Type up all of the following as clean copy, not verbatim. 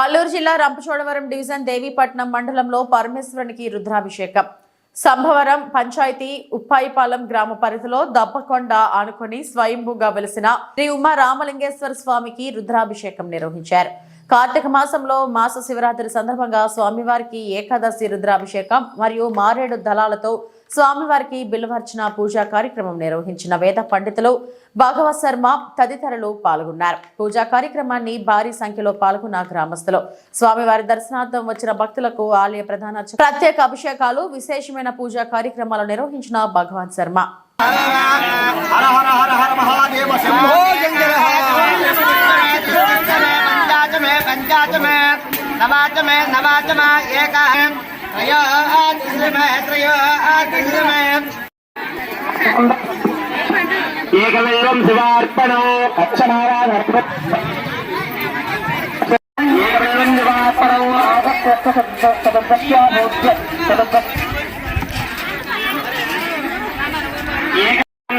అల్లూరు జిల్లా రంపచోడవరం డివిజన్ దేవీపట్నం మండలంలో పరమేశ్వరునికి రుద్రాభిషేకం. సంభవరం పంచాయతీ ఉప్పాయిపాలెం గ్రామ పరిధిలో దబ్బకొండ ఆనుకొని స్వయంభూగా వెలిసిన శ్రీ ఉమా రామలింగేశ్వర స్వామికి రుద్రాభిషేకం నిర్వహించారు. కార్తీక మాసంలో మాస శివరాత్రి సందర్భంగా స్వామివారికి ఏకాదశి రుద్రాభిషేకం మరియు మారేడు దళాలతో స్వామివారికి బిల్వర్చన పూజా కార్యక్రమం నిర్వహించిన వేద పండితులు భాగవత్ శర్మ తదితరులు పాల్గొన్నారు. పూజా కార్యక్రమాన్ని భారీ సంఖ్యలో పాల్గొన్న గ్రామస్తులు స్వామివారి దర్శనార్థం వచ్చిన భక్తులకు ఆలయ ప్రధాన ప్రత్యేక అభిషేకాలు, విశేషమైన పూజా కార్యక్రమాలు నిర్వహించిన భాగవత్ శర్మ ఏకవేదం శివార్పణో ఏకవేదం శివార్పణో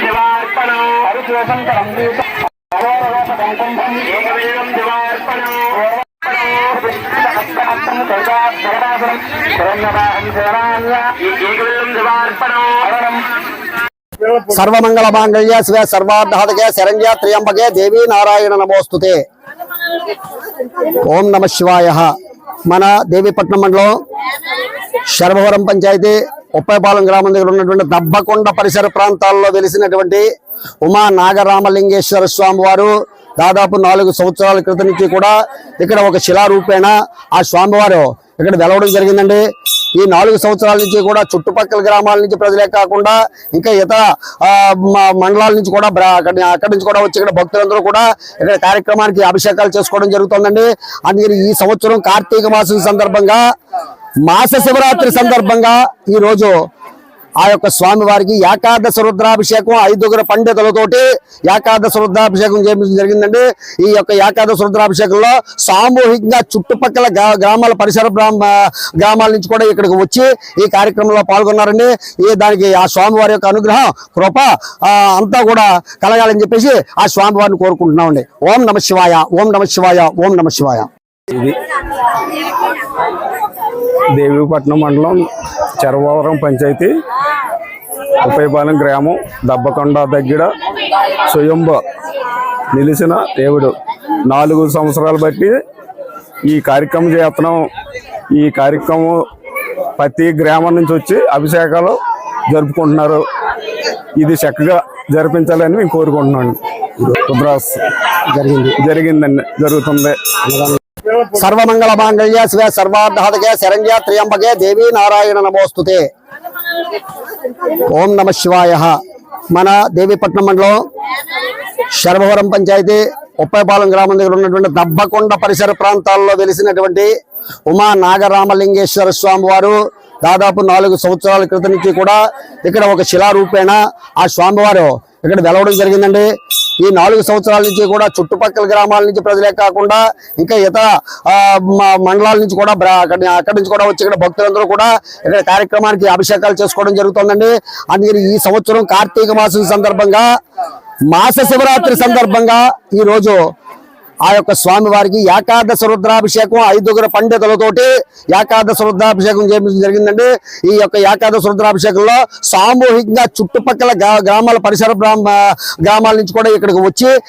శివార్పణో హరిశోషంకరం ఏకవేదం శివార్పణో सर्वमंगल मांगल्य शिव सर्वार्धहतके शरण्य त्र्यंबके देवी नारायण नमोस्तुते। ओम नमः शिवाय। मन देवीपट्నం మండలం శర్వవరం పంచాయతీ ఉప్పాయిపాలెం గ్రామం దగ్గర ఉన్నటువంటి దబ్బకొండ పరిసర ప్రాంతాల్లో వెలిసినటువంటి ఉమా నాగరామలింగేశ్వర స్వామి వారు దాదాపు 4 సంవత్సరాల క్రితం నుంచి కూడా ఇక్కడ ఒక శిలారూపేణ ఆ స్వామివారు ఇక్కడ వెలవడం జరిగిందండి. ఈ 4 సంవత్సరాల నుంచి కూడా చుట్టుపక్కల గ్రామాల నుంచి ప్రజలే కాకుండా ఇంకా ఇతర మండలాల నుంచి కూడా అక్కడి నుంచి కూడా వచ్చి ఇక్కడ భక్తులందరూ కూడా ఇక్కడ కార్యక్రమానికి అభిషేకాలు చేసుకోవడం జరుగుతుందండి. అందుకని ఈ సంవత్సరం కార్తీక మాసం సందర్భంగా మాస శివరాత్రి సందర్భంగా ఈ రోజు ఆ యొక్క స్వామి వారికి ఏకాదశ రుద్రాభిషేకం 5 పండితులతోటి ఏకాదశ రుద్రాభిషేకం చేయడం జరిగిందండి. ఈ యొక్క ఏకాదశ రుద్రాభిషేకంలో సామూహికంగా చుట్టుపక్కల గ్రామాల పరిసర గ్రామాల నుంచి కూడా ఇక్కడికి వచ్చి ఈ కార్యక్రమంలో పాల్గొన్నారండి. దానికి ఆ స్వామి వారి యొక్క అనుగ్రహం కృప అంతా కూడా కలగాలని చెప్పేసి ఆ స్వామి వారిని కోరుకుంటున్నామండి. ఓం నమ శివాయ, ఓం నమ శివాయ, ఓం నమ శివాయ. ఇది దేవీపట్నం మండలం శర్వవరం పంచాయతీ ఉప్పాయిపాలెం గ్రామం దబ్బకొండ దగ్గర స్వయంభ నిలిచిన దేవుడు 4 సంవత్సరాలు బట్టి ఈ కార్యక్రమం చేస్తున్నాం. ఈ కార్యక్రమం ప్రతి గ్రామం నుంచి వచ్చి అభిషేకాలు జరుపుకుంటున్నారు. ఇది చక్కగా జరిపించాలని మేము కోరుకుంటున్నాం. రుద్రాస్ జరిగిందండి, జరుగుతుంది. सर्वमंगल मांगल्य शिव सर्वार्धहतके शरण्य त्र्यंबके देवी नारायण नमोस्तुते। ओम नमः शिवाय। मन देवीपट्నం మండలం శర్వవరం పంచాయతీ ఉప్పాయిపాలెం గ్రామం దగ్గర ఉన్నటువంటి దబ్బకొండ పరిసర ప్రాంతాల్లో వెలిసినటువంటి ఉమా నాగరామలింగేశ్వర స్వామి వారు దాదాపు 4 సంవత్సరాల క్రితం నుంచి కూడా ఇక్కడ ఒక శిలారూపేణ ఆ స్వామివారు ఇక్కడ వెలవడం జరిగిందండి. ఈ 4 సంవత్సరాల నుంచి కూడా చుట్టుపక్కల గ్రామాల నుంచి ప్రజలే కాకుండా ఇంకా ఇతర మండలాల నుంచి కూడా అక్కడి నుంచి కూడా వచ్చి ఇక్కడ భక్తులందరూ కూడా ఇక్కడ కార్యక్రమానికి అభిషేకాలు చేసుకోవడం జరుగుతుందండి. అందుకని ఈ సంవత్సరం కార్తీక మాసం సందర్భంగా మాస శివరాత్రి సందర్భంగా ఈ రోజు ఆ యొక్క స్వామి వారికి ఏకాదశ రుద్రాభిషేకం 5 పండితులతోటి ఏకాదశ రుద్రాభిషేకం చేయడం జరిగిందండి. ఈ యొక్క ఏకాదశ రుద్రాభిషేకంలో సామూహికంగా చుట్టుపక్కల గ్రామాల పరిసర గ్రామాల నుంచి కూడా ఇక్కడికి వచ్చి